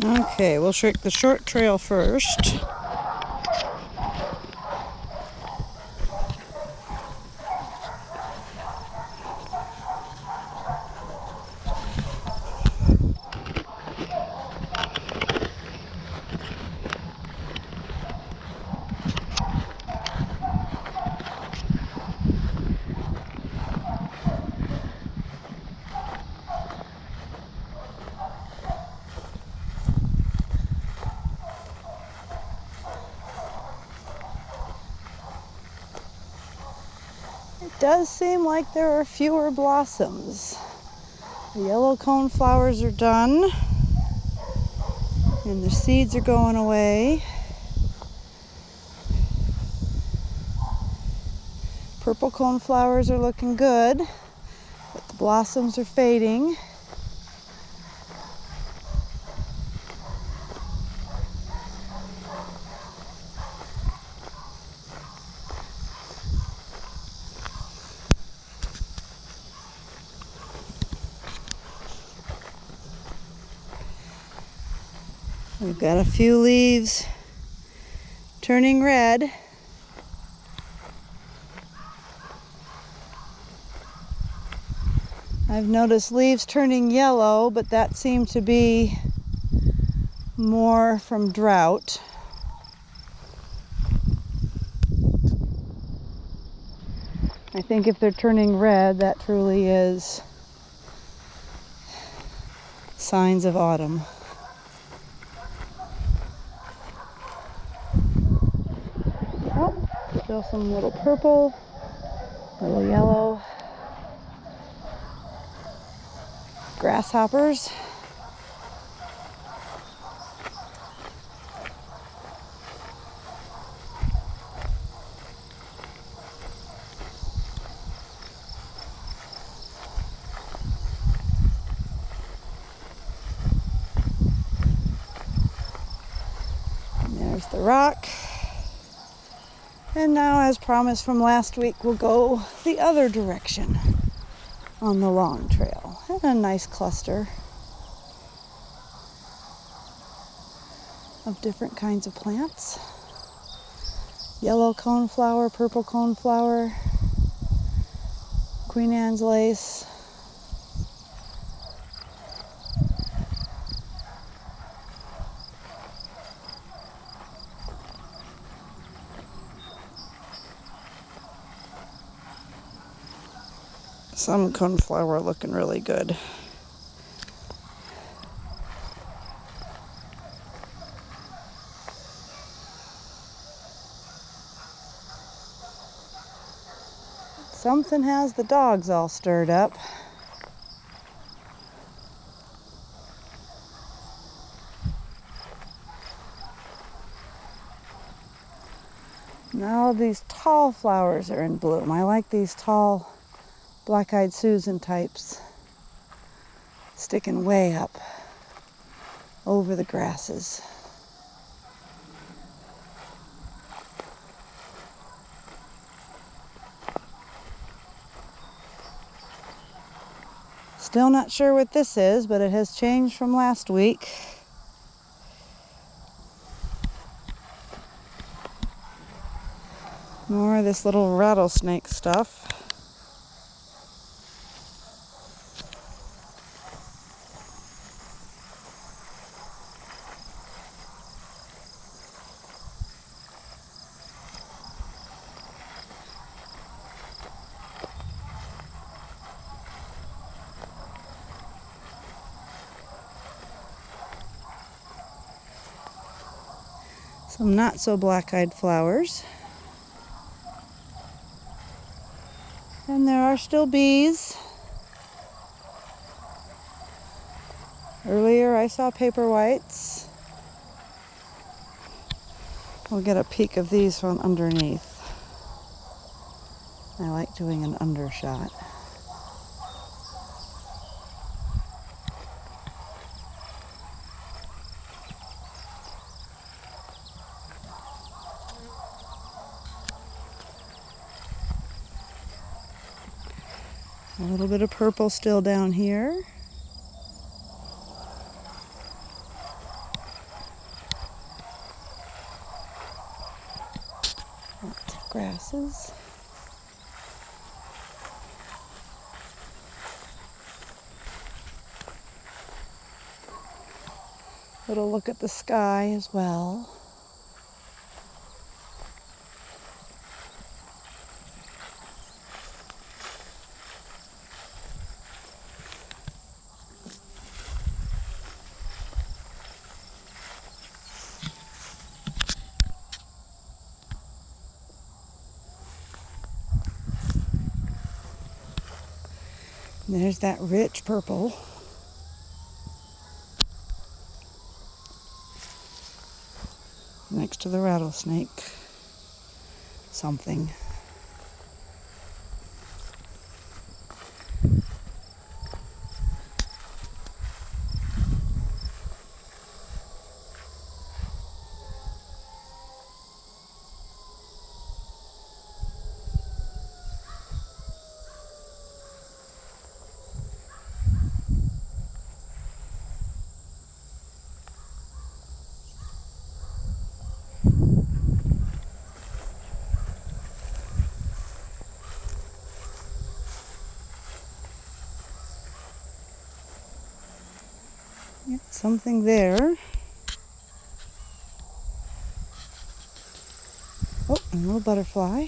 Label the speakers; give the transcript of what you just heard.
Speaker 1: Okay, we'll take the short trail first. It does seem like there are fewer blossoms. The yellow cone flowers are done, and the seeds are going away. Purple cone flowers are looking good, but the blossoms are fading. We've got a few leaves turning red. I've noticed leaves turning yellow, but that seemed to be more from drought. I think if they're turning red, that truly is signs of autumn. Oh, still some little purple, little yellow. Grasshoppers. And there's the rock. And now, as promised from last week, we'll go the other direction on the long trail. And a nice cluster of different kinds of plants. Yellow coneflower, purple coneflower, Queen Anne's lace. Some coneflower looking really good. Something has the dogs all stirred up. Now these tall flowers are in bloom. I like these tall Black-eyed Susan types sticking way up over the grasses. Still not sure what this is, but it has changed from last week. More of this little rattlesnake stuff. Some not so black-eyed flowers. And there are still bees. Earlier I saw paper whites. We'll get a peek of these from underneath. I like doing an undershot. A little bit of purple still down here. places. Little look at the sky as well. There's that rich purple. Next to the rattlesnake. Something. Yeah, something there. Oh, and a little butterfly.